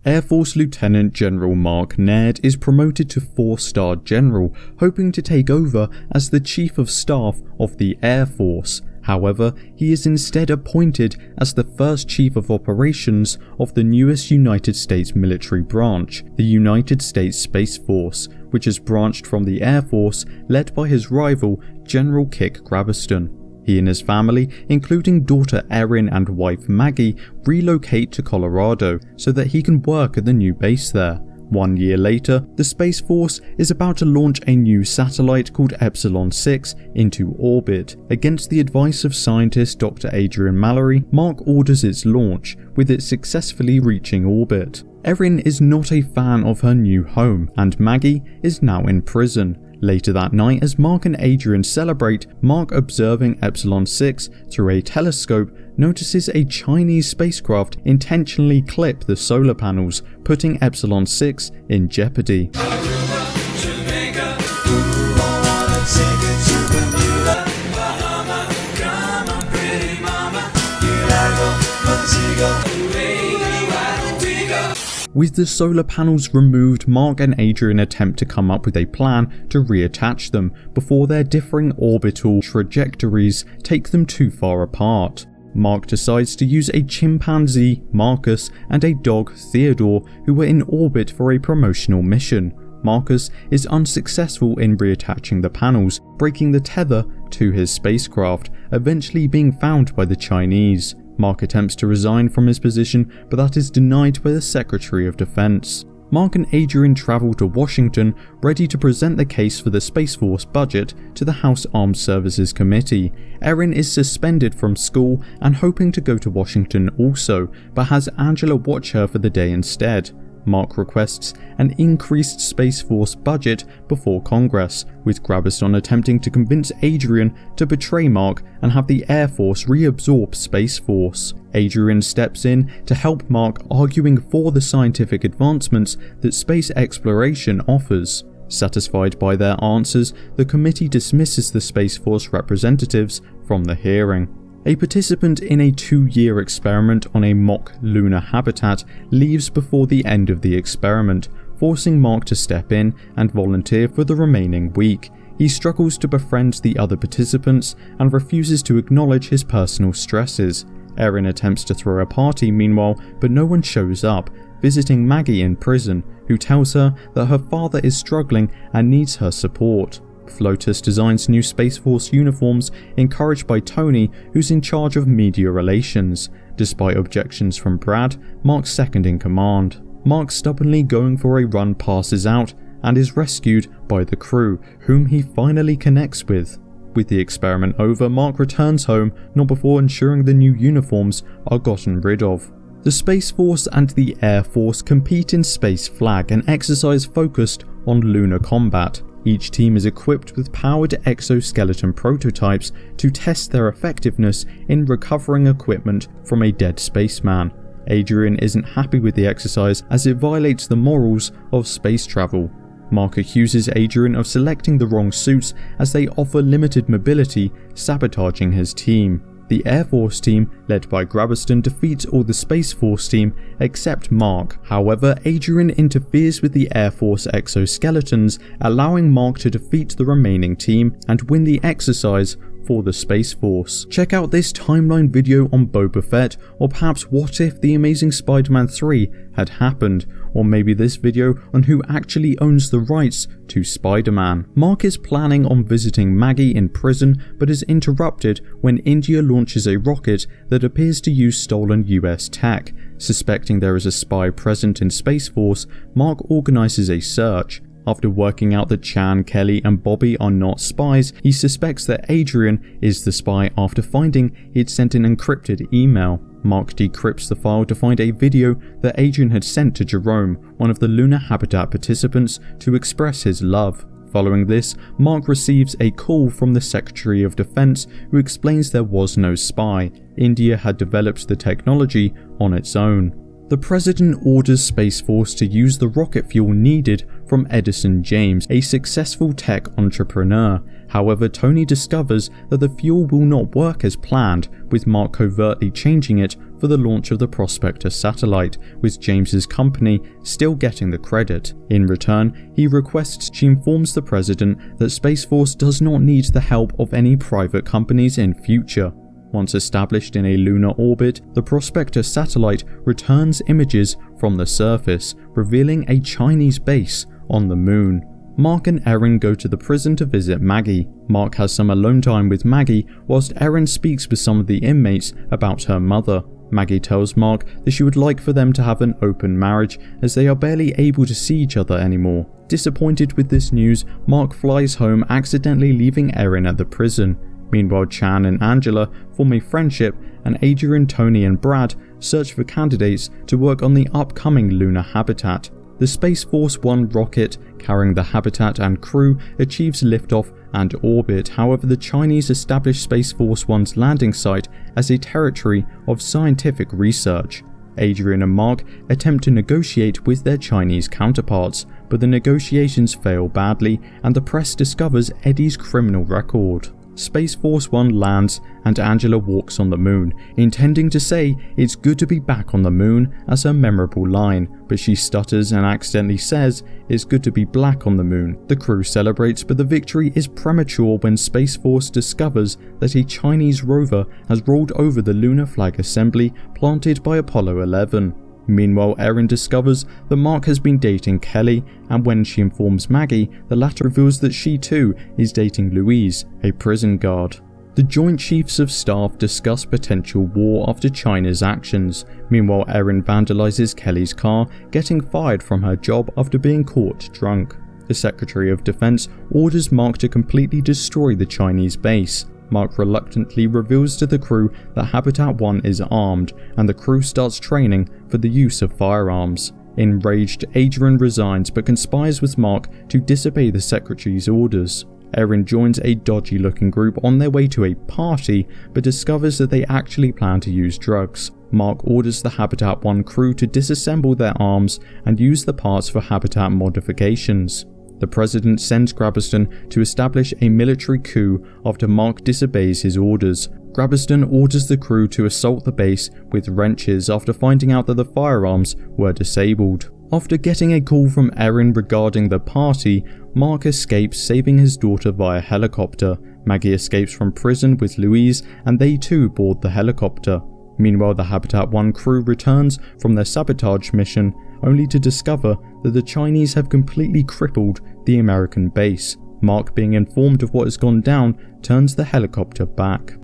Air Force Lieutenant General Mark Naird is promoted to 4-star general, hoping to take over as the Chief of Staff of the Air Force. However, he is instead appointed as the first Chief of Operations of the newest United States military branch, the United States Space Force, which has branched from the Air Force led by his rival General Kit Grabaston. He and his family, including daughter Erin and wife Maggie, relocate to Colorado so that he can work at the new base there. 1 year later, the Space Force is about to launch a new satellite called Epsilon 6 into orbit. Against the advice of scientist Dr. Adrian Mallory, Mark orders its launch, with it successfully reaching orbit. Erin is not a fan of her new home, and Maggie is now in prison. Later that night, as Mark and Adrian celebrate, Mark, observing Epsilon 6 through a telescope, notices a Chinese spacecraft intentionally clip the solar panels, putting Epsilon 6 in jeopardy. With the solar panels removed, Mark and Adrian attempt to come up with a plan to reattach them before their differing orbital trajectories take them too far apart. Mark decides to use a chimpanzee, Marcus, and a dog, Theodore, who were in orbit for a promotional mission. Marcus is unsuccessful in reattaching the panels, breaking the tether to his spacecraft, eventually being found by the Chinese. Mark attempts to resign from his position, but that is denied by the Secretary of Defense. Mark and Adrian travel to Washington, ready to present the case for the Space Force budget to the House Armed Services Committee. Erin is suspended from school and hoping to go to Washington also, but has Angela watch her for the day instead. Mark requests an increased Space Force budget before Congress, with Grabaston attempting to convince Adrian to betray Mark and have the Air Force reabsorb Space Force. Adrian steps in to help Mark, arguing for the scientific advancements that space exploration offers. Satisfied by their answers, the committee dismisses the Space Force representatives from the hearing. A participant in a 2-year experiment on a mock lunar habitat leaves before the end of the experiment, forcing Mark to step in and volunteer for the remaining week. He struggles to befriend the other participants and refuses to acknowledge his personal stresses. Erin attempts to throw a party meanwhile, but no one shows up, visiting Maggie in prison, who tells her that her father is struggling and needs her support. Flotus designs new Space Force uniforms, encouraged by Tawny, who's in charge of media relations. Despite objections from Brad, Mark's second in command. Mark, stubbornly going for a run, passes out and is rescued by the crew, whom he finally connects with. With the experiment over, Mark returns home, not before ensuring the new uniforms are gotten rid of. The Space Force and the Air Force compete in space flag, an exercise focused on lunar combat. Each team is equipped with powered exoskeleton prototypes to test their effectiveness in recovering equipment from a dead spaceman. Adrian isn't happy with the exercise as it violates the morals of space travel. Mark accuses Adrian of selecting the wrong suits as they offer limited mobility, sabotaging his team. The Air Force team, led by Grabaston, defeats all the Space Force team except Mark. However, Adrian interferes with the Air Force exoskeletons, allowing Mark to defeat the remaining team and win the exercise for the Space Force. Check out this timeline video on Boba Fett, or perhaps what if The Amazing Spider-Man 3 had happened, or maybe this video on who actually owns the rights to Spider-Man. Mark is planning on visiting Maggie in prison, but is interrupted when India launches a rocket that appears to use stolen US tech. Suspecting there is a spy present in Space Force, Mark organizes a search. After working out that Chan, Kelly and Bobby are not spies, he suspects that Adrian is the spy after finding he'd sent an encrypted email. Mark decrypts the file to find a video that Adrian had sent to Jerome, one of the lunar habitat participants, to express his love. Following this, Mark receives a call from the Secretary of Defense, who explains there was no spy. India had developed the technology on its own. The President orders Space Force to use the rocket fuel needed from Edison James, a successful tech entrepreneur. However, Tony discovers that the fuel will not work as planned, with Mark covertly changing it for the launch of the Prospector satellite, with James's company still getting the credit. In return, he requests she informs the president that Space Force does not need the help of any private companies in future. Once established in a lunar orbit, the Prospector satellite returns images from the surface, revealing a Chinese base on the moon. Mark and Erin go to the prison to visit Maggie. Mark has some alone time with Maggie, whilst Erin speaks with some of the inmates about her mother. Maggie tells Mark that she would like for them to have an open marriage, as they are barely able to see each other anymore. Disappointed with this news, Mark flies home, accidentally leaving Erin at the prison. Meanwhile, Chan and Angela form a friendship, and Adrian, Tony and Brad search for candidates to work on the upcoming lunar habitat. The Space Force 1 rocket carrying the habitat and crew achieves liftoff and orbit. However, the Chinese establish Space Force 1's landing site as a territory of scientific research. Adrian and Mark attempt to negotiate with their Chinese counterparts, but the negotiations fail badly and the press discovers Eddie's criminal record. Space Force 1 lands and Angela walks on the moon, intending to say "it's good to be back on the moon" as her memorable line, but she stutters and accidentally says "it's good to be black on the moon." The crew celebrates, but the victory is premature when Space Force discovers that a Chinese rover has rolled over the lunar flag assembly planted by Apollo 11. Meanwhile, Erin discovers that Mark has been dating Kelly, and when she informs Maggie, the latter reveals that she too is dating Louise, a prison guard. The Joint Chiefs of Staff discuss potential war after China's actions. Meanwhile, Erin vandalizes Kelly's car, getting fired from her job after being caught drunk. The Secretary of Defense orders Mark to completely destroy the Chinese base. Mark reluctantly reveals to the crew that Habitat 1 is armed, and the crew starts training for the use of firearms. Enraged, Adrian resigns but conspires with Mark to disobey the Secretary's orders. Erin joins a dodgy-looking group on their way to a party, but discovers that they actually plan to use drugs. Mark orders the Habitat 1 crew to disassemble their arms and use the parts for habitat modifications. The president sends Grabiston to establish a military coup after Mark disobeys his orders. Grabiston orders the crew to assault the base with wrenches after finding out that the firearms were disabled. After getting a call from Erin regarding the party, Mark escapes, saving his daughter via helicopter. Maggie escapes from prison with Louise, and they too board the helicopter. Meanwhile, the Habitat 1 crew returns from their sabotage mission, only to discover that the Chinese have completely crippled the American base. Mark, being informed of what has gone down, turns the helicopter back.